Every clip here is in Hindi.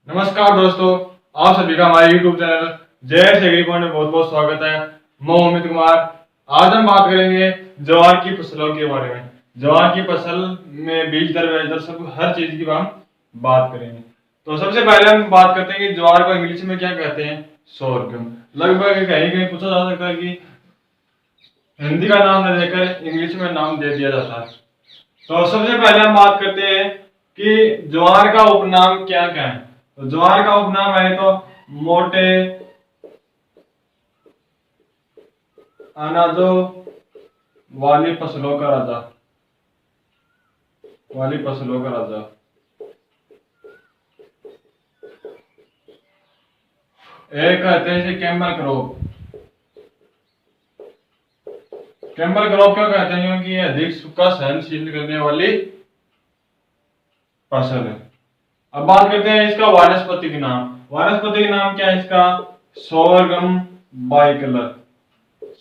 नमस्कार दोस्तों, आप सभी का हमारे YouTube चैनल जय श्री एग्री पॉइंट में बहुत बहुत स्वागत है। मैं अमित कुमार। आज हम बात करेंगे ज्वार की फसलों के बारे में। ज्वार की फसल में बीज दर ब्याज दर सब हर चीज की हम बात करेंगे। तो सबसे पहले हम बात करते हैं कि ज्वार को इंग्लिश में क्या कहते हैं। सोरगम। लगभग कहीं कहीं पूछा जा सकता है कि हिंदी का नाम न देकर इंग्लिश में नाम दे दिया जाता है। तो सबसे पहले हम बात करते हैं कि ज्वार का उपनाम क्या क्या है। तो ज्वार का उपनाम है तो मोटे अनाजों वाली फसलों का राजा। वाली फसलों का राजा। एक कहते हैं इसे कैमल क्रॉप। कैमल क्रॉप क्यों कहते हैं? क्योंकि ये अधिक सूखा सहनशील करने वाली फसल है। अब बात करते हैं इसका वानस्पतिक नाम। वानस्पतिक नाम क्या है इसका? Sorghum bicolor.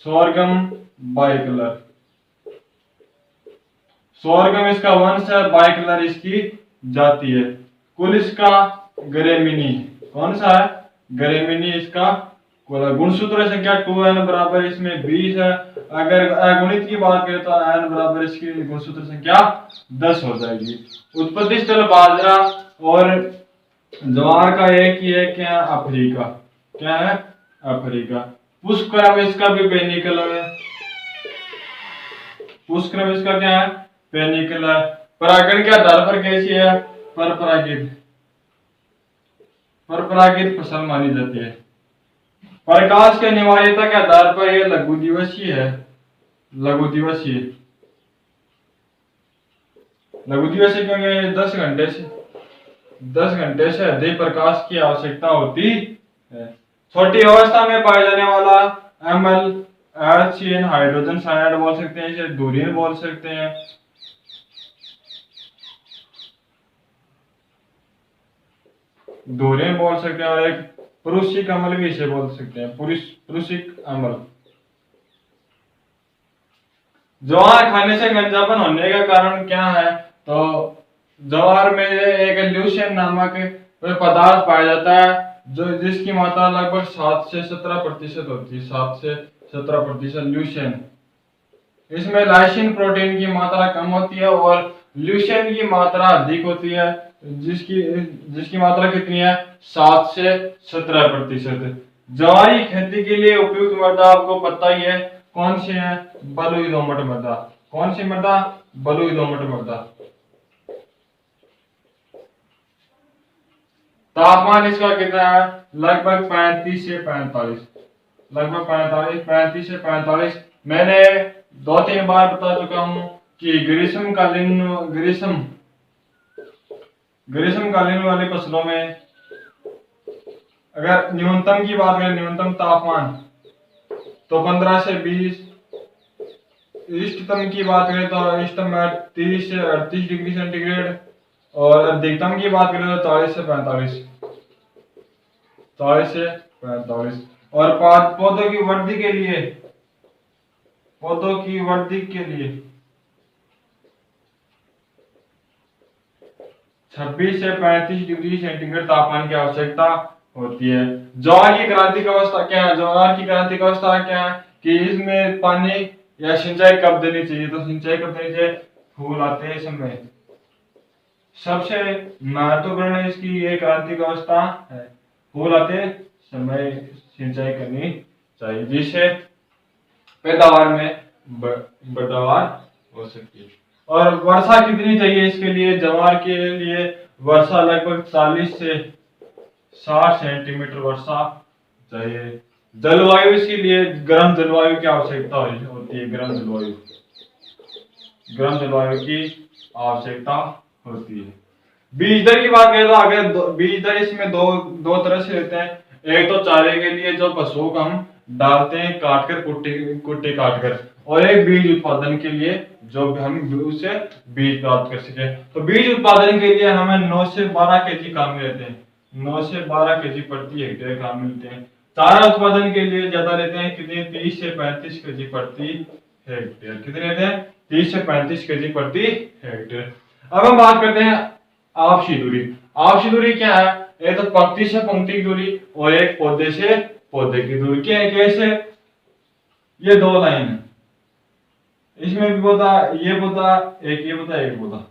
Sorghum bicolor. Sorghum इसका वंश है, बाइकलर इसकी जाति है। कुल इसका ग्रेमिनी। कौन सा है? ग्रेमिनी इसका कुल। गुणसूत्र संख्या 2n बराबर इसमें 20 है। अगर अगुणित की बात करें तो n बराबर इसकी गुणसूत्र संख्या 10 हो जाएगी। उत्पत्ति स्थल बाजरा और ज्वार का एक ही है, क्या? अफ्रीका। क्या है? अफ्रीका। पुष्पक्रम इसका भी पेनिकलर है। पुष्पक्रम इसका क्या है? पेनिकलर। परागण के आधार पर कैसी है? परपरागित। परपरागित फसल मानी जाती है। प्रकाश के अनिवार्यता के आधार पर यह लघु दिवसीय है। लघु दिवसीय। लघु दिवसीय क्योंकि 10 घंटे से अधिक प्रकाश की आवश्यकता होती है। छोटी अवस्था में पाए जाने वाला MlHCN हाइड्रोजन साइनाइड बोल सकते हैं, इसे धुरीन बोल सकते हैं। धुरीन बोल सकते हैं और एक पुरुषिक अम्ल भी इसे बोल सकते हैं, पुरुषिक अम्ल। ज्वार खाने से गंजापन होने का कारण क्या है? तो ज्वार में एक ल्यूशिन नामक पदार्थ पाया जाता है जो जिसकी मात्रा लगभग 7 से 17% होती है। 7 से 17% ल्यूशिन। इसमें लाइसिन प्रोटीन की मात्रा कम होती है और ल्यूशिन की मात्रा अधिक होती है, जिसकी जिसकी मात्रा कितनी है? 7 से 17%। ज्वार की खेती के लिए उपयुक्त मृदा आपको पता ही है, कौन सी है? बलुई दोमट मृदा। कौन सी मृदा? बलुई दोमट मृदा। तापमान इसका कितना है? लगभग 35 से 45। लगभग 35 से 45। मैंने 2-3 बार बता चुका हूं कि ग्रीष्मकालीन वाली फसलों में अगर न्यूनतम की बात करें, न्यूनतम तापमान तो 15 से 20। इष्टतम की बात करें तो इष्टतम 30 से 38 डिग्री सेंटीग्रेड और अधिकतम की बात करें तो 40 से 45। 40 से 45। और पौधों की वृद्धि के लिए 26 से 35 डिग्री सेंटीग्रेड तापमान की आवश्यकता होती है। ज्वार की क्रांतिक अवस्था क्या है? ज्वार की क्रांतिक अवस्था क्या है कि इसमें पानी या सिंचाई कब देनी चाहिए? तो सिंचाई कब देनी चाहिए? फूल आते समय। सबसे महत्वपूर्ण इसकी ये क्रांतिक अवस्था है, फूल आते समय सिंचाई करनी चाहिए, जिससे पैदावार में बढ़ावार हो सकती है। और वर्षा कितनी चाहिए इसके लिए? ज्वार के लिए वर्षा लगभग 40 से 60 सेंटीमीटर वर्षा चाहिए। जलवायु इसके लिए गर्म जलवायु की आवश्यकता होती है। गर्म जलवायु की आवश्यकता होती है। बीज दर की बात करें तो अगर बीज दर इसमें दो तरह से रहते हैं। एक तो चारे के लिए जो पशुओं को हम डालते हैं काटकर, कुट्टी काटकर, और एक बीज उत्पादन के लिए जो हम उससे बीज प्राप्त कर सके। तो बीज उत्पादन के लिए हमें 9 से 12 केजी काम रहते हैं। 9 से 12 केजी प्रति हेक्टेयर काम मिलते हैं। चारा उत्पादन के लिए ज्यादा लेते हैं, कितने? 30 से 35 केजी प्रति हेक्टेयर। कितने लेते हैं? 30 से 35 केजी प्रति हेक्टेयर। अब हम बात करते हैं आपसी दूरी। आपसी दूरी क्या है? एक तो पंक्ति से पंक्ति की दूरी और एक पौधे से पौधे की दूरी। क्या कैसे? ये दो लाइन है, इसमें भी पौधा, ये पौधा, एक ये पौधा, एक पौधा,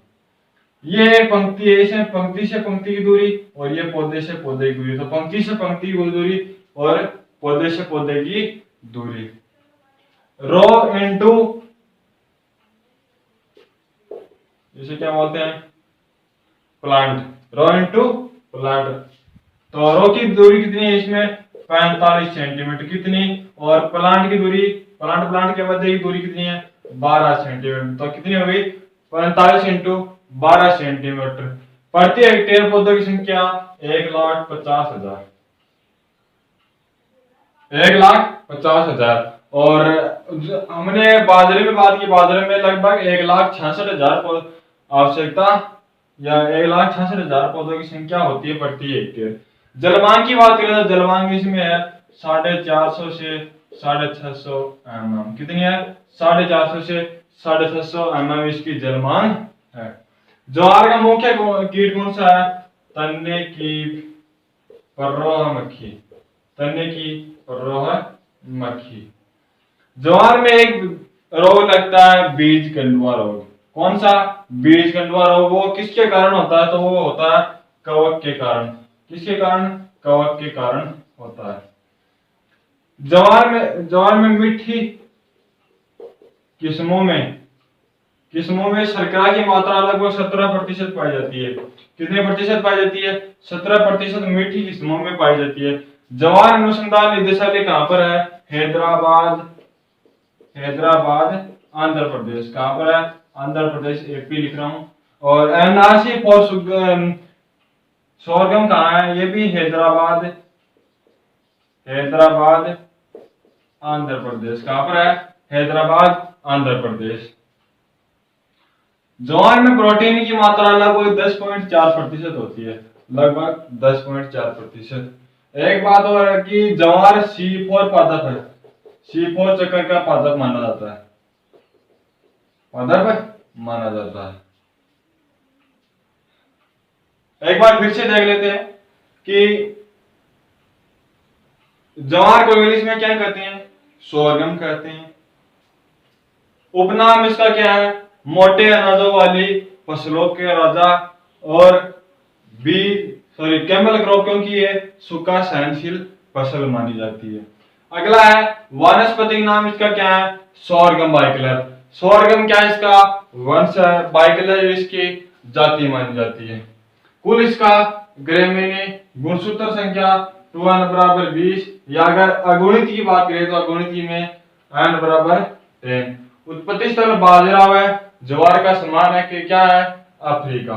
ये पंक्ति है, इसमें पंक्ति से पंक्ति की दूरी और ये पौधे से पौधे की दूरी। तो पंक्ति से पंक्ति की दूरी और पौधे से पौधे की दूरी। रो इनटू, इसे क्या बोलते हैं? प्लांट। रो इनटू प्लांट। तो रो की दूरी कितनी है इसमें? 45 सेंटीमीटर। कितनी? और प्लांट की दूरी, प्लांट के मध्य की दूरी कितनी है? 12 सेंटीमीटर। तो कितनी हो गई? 45 इंटू 12 सेंटीमीटर। प्रति हेक्टेयर पौधों की संख्या 1,50,000। 1,50,000। और हमने बाजरे में बात की, बाजरे में लगभग 1,66,000 आवश्यकता या 1,66,000 पौधों की संख्या होती है प्रति हेक्टेयर। जलवान की बात करें तो जलवान इसमें है 450 से 650 mm। कितनी है? 450 से 650 mm इसकी जलवान है। ज्वार का मुख्य कीट कौन सा है? तन्ने की पररोह मक्खी। तन्ने की पररोह मक्खी। ज्वार में एक रोग लगता है बीज गंडुआ रोग। कौन सा? बीज गंडुआ रोग। वो किसके कारण होता है? तो वो होता है कवक के कारण। किसके कारण? कवक के कारण होता है। ज्वार में मीठी किस्मों में शर्करा की मात्रा लगभग 17% पाई जाती है। कितने प्रतिशत पाई जाती है? 17% मीठी किस्मों में पाई जाती है। ज्वार अनुसंधान निदेशालय कहाँ पर है? हैदराबाद आंध्र प्रदेश। कहाँ पर है? आंध्र प्रदेश, एपी लिख रहा हूं। और एनआरसी फॉर सोरगम कहाँ है? ये भी हैदराबाद आंध्र प्रदेश। कहाँ पर है? हैदराबाद आंध्र प्रदेश। ज्वार में प्रोटीन की मात्रा लगभग 10.4% होती है। लगभग 10.4%। एक बात और है कि ज्वार C4 पादप है। C4 चक्कर का पादप माना जाता है। एक बार फिर से देख लेते हैं कि ज्वार को इंग्लिश में क्या कहते हैं? सोरगम कहते हैं। उपनाम इसका क्या है? मोटे अनाजों वाली फसलों के राजा और कैमल क्रॉप, क्योंकि ये सूखा सहनशील फसल मानी जाती है। अगला है वानस्पतिक नाम इसका क्या है? Sorghum bicolor. सोरगम क्या है? इसका वंश है। बाइकलर इसकी जाति मानी जाती है। कुल इसका ग्रेमिनी गुणसूत्र संख्या 2n बराबर 20, या अगर अगुणित की बात करें तो अगुणित में n बराबर 10। उत्पत्ति स्थल बाजरा है। ज्वार का समान है कि क्या है? अफ्रीका।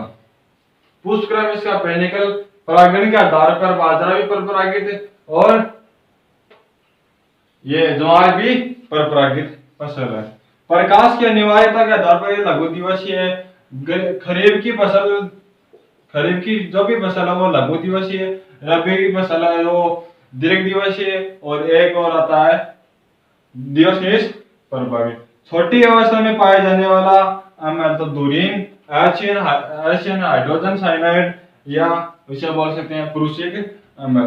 पुष्पक्रम इसका पेनिकल। परागण के आधार पर बाजरा भी परपरागित है और ये ज्वार भी परपरागित फसल है। प्रकाश की अनिवार्यता के आधार पर ये लघु दिवसीय है। खरीफ की जो भी फसल है वो लघु दिवसीय है। रबी की फसल है वो दीर्घ दिवसीय है। और एक और आता है दिवस परपरागित। छोटी अवस्था में पाए जाने वाला अम्ल तो धुरीन, एशियन हाइड्रोजन साइनाइड, या उसे बोल सकते हैं पुरुषिक अम्ल।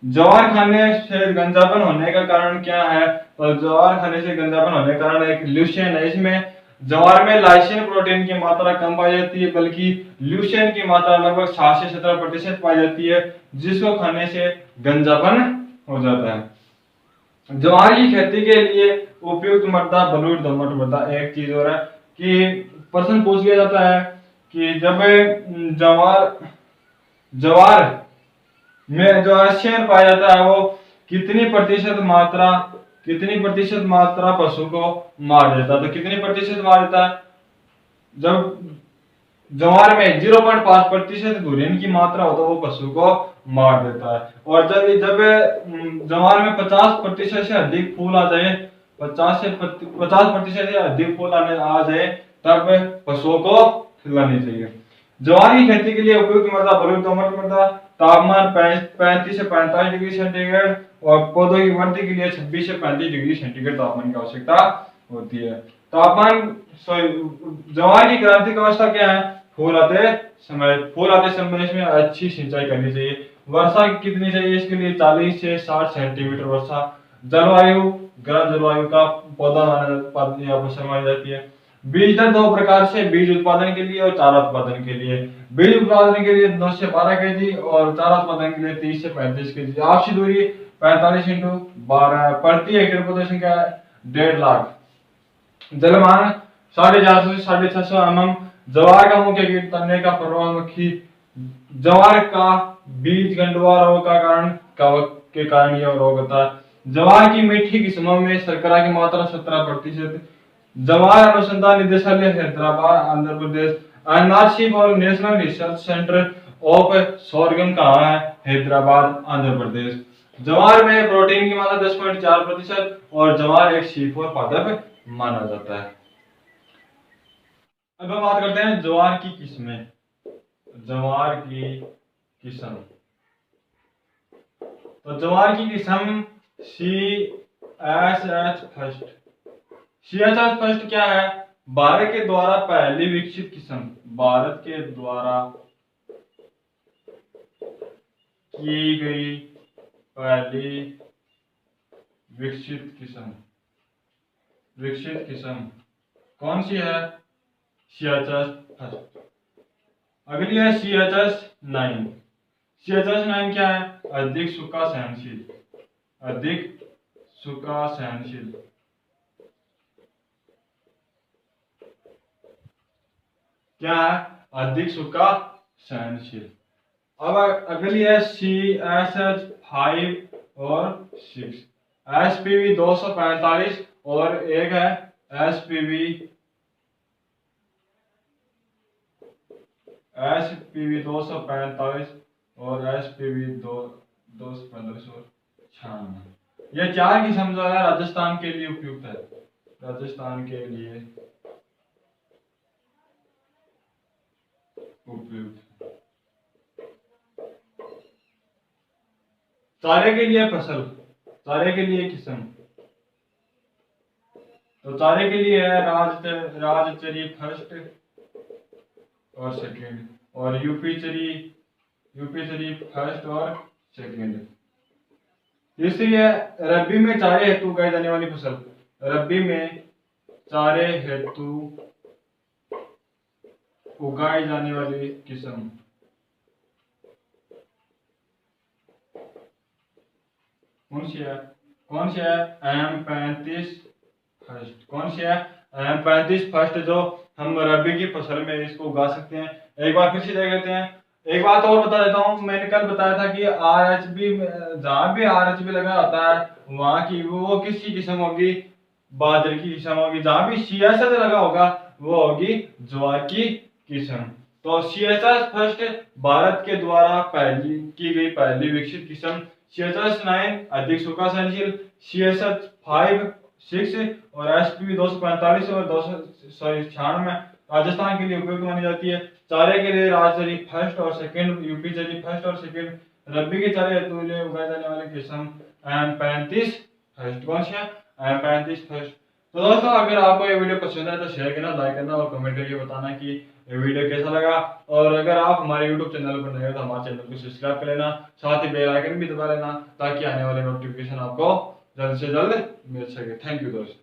ज्वार खाने से गंजापन होने का कारण क्या है? तो ज्वार खाने से गंजापन होने का कारण एक ल्यूशियन है। इसमें ज्वार में लाइसिन प्रोटीन की मात्रा कम पाई जाती है, बल्कि ल्यूशियन की मात्रा लगभग 7 से 17% पाई जाती है, जिसको खाने से गंजापन हो जाता है। ज्वार की खेती के लिए उपयुक्त मृदा बलूट दोमट मृदा। एक चीज और है कि प्रश्न पूछ लिया जाता है कि जब ज्वार में जो आर्सेन पाया जाता है वो कितनी प्रतिशत मात्रा पशु को मार देता है? तो कितनी प्रतिशत मार देता है? जब ज्वार में 0.5% धुरीन की मात्रा हो तो वो पशु को मार देता है। और जब ज्वार में 50% से अधिक फूल आ जाए, 50% से अधिक फूल आ जाए, तब पशुओं को खिलानी चाहिए। ज्वार की खेती के लिए उपयुक्त मृदा बलूट दोमट मृदा। तापमान 35 से 45 डिग्री सेंटीग्रेड और पौधों की वृद्धि के लिए 26 से 35 डिग्री सेंटीग्रेड तापमान की आवश्यकता होती है। तापमान ज्वार की क्रांतिक अवस्था क्या है? फूल आते समय इसमें अच्छी सिंचाई करनी चाहिए। वर्षा कितनी चाहिए इसके लिए? 40 से 60 सेंटीमीटर वर्षा। जलवायु गर्म जलवायु का पौधा या फसल मानी जाती है। बीज दर दो प्रकार से, बीज उत्पादन के लिए और चारा उत्पादन के लिए। बीज उत्पादन के लिए 9 से 12 केजी और चारा उत्पादन के लिए 30 से 35 केजी। आपसी दूरी 45 इंटू 12 प्रति हेक्टेयर पौधे संख्या 1.5 लाख। जलमान 450 से 650 mm। जवार का मुख्य कीट तने का प्रभावमुखी। जवार का बीज गंडुआ रोग के कारण यह रोग होता है। जवार की मीठी किस्मों में शर्करा की मात्रा 17%। जवार अनुसंधान निदेशालय हैदराबाद आंध्र प्रदेश। एनआरसी और national research centre of sorghum कहाँ है? हैदराबाद आंध्र प्रदेश। जवार में प्रोटीन की मात्रा 10.4% और जवार एक C4 पादप माना जाता है। अब हम बात करते हैं ज्वार की किस्में। ज्वार की किस्म, तो ज्वार की किस्म CHH फर्स्ट। CHH फर्स्ट क्या है? भारत के द्वारा पहली विकसित किस्म। भारत के द्वारा की गई पहली विकसित किस्म कौन सी है? CHH first. अगली है CHH9। CHH9 क्या है? अधिक सूखा सहनशील। अधिक सूखा सहनशील। क्या है? अधिक सूखा सहनशील। अब अगली है CHH5 और 6। SPV 245 और एक है SPV 245 और SPV 245 और 96। ये चार किस्म जो है राजस्थान के लिए उपयुक्त है। राजस्थान के लिए उपयुक्त। चारे के लिए फसल, चारे के लिए किस्म, तो चारे के लिए है राजचरी फर्स्ट और सेकंड और यूपी चरी फर्स्ट और सेकंड। तीसरी है रबी में चारे हेतु उगाई जाने वाली फसल। रबी में चारे हेतु उगाई जाने वाली किस्म कौन सी है? M35 first. कौन सी है? M35 फर्स्ट, जो हम रबी की फसल में इसको उगा सकते हैं। एक बार फिर से देख लेते हैं। एक बात और बता देता हूँ, मैंने कल बताया था कि RHB, जहाँ भी RHB लगा होता है वहां की वो किसकी किस्म होगी? बाजरे की किस्म होगी। जहाँ भी CHH लगा होगा वो होगी ज्वार की किस्म। तो CHH फर्स्ट भारत के द्वारा की गई पहली विकसित किस्म। CHH9 अधिक सूखा सहनशील। CHH5 6 और SPV 245 और 296 राजस्थान के लिए उपयुक्त मानी जाती है। चारे के लिए राजचरी फर्स्ट और सेकंड, यूपी चरी फर्स्ट और सेकंड। रबी के चारे हेतु उगाए जाने वाले किस्म M35 फर्स्ट। कौन सी है? M35 first. तो दोस्तों अगर आपको ये वीडियो पसंद है तो शेयर करना, लाइक करना और कमेंट करके बताना कि ये वीडियो कैसा लगा। और अगर आप हमारे YouTube चैनल पर नए हो तो हमारे चैनल को सब्सक्राइब कर लेना, साथ ही बेल आइकन भी दबा लेना ताकि आने वाले नोटिफिकेशन आपको जल्द से जल्द मिल सके। थैंक यू दोस्तों।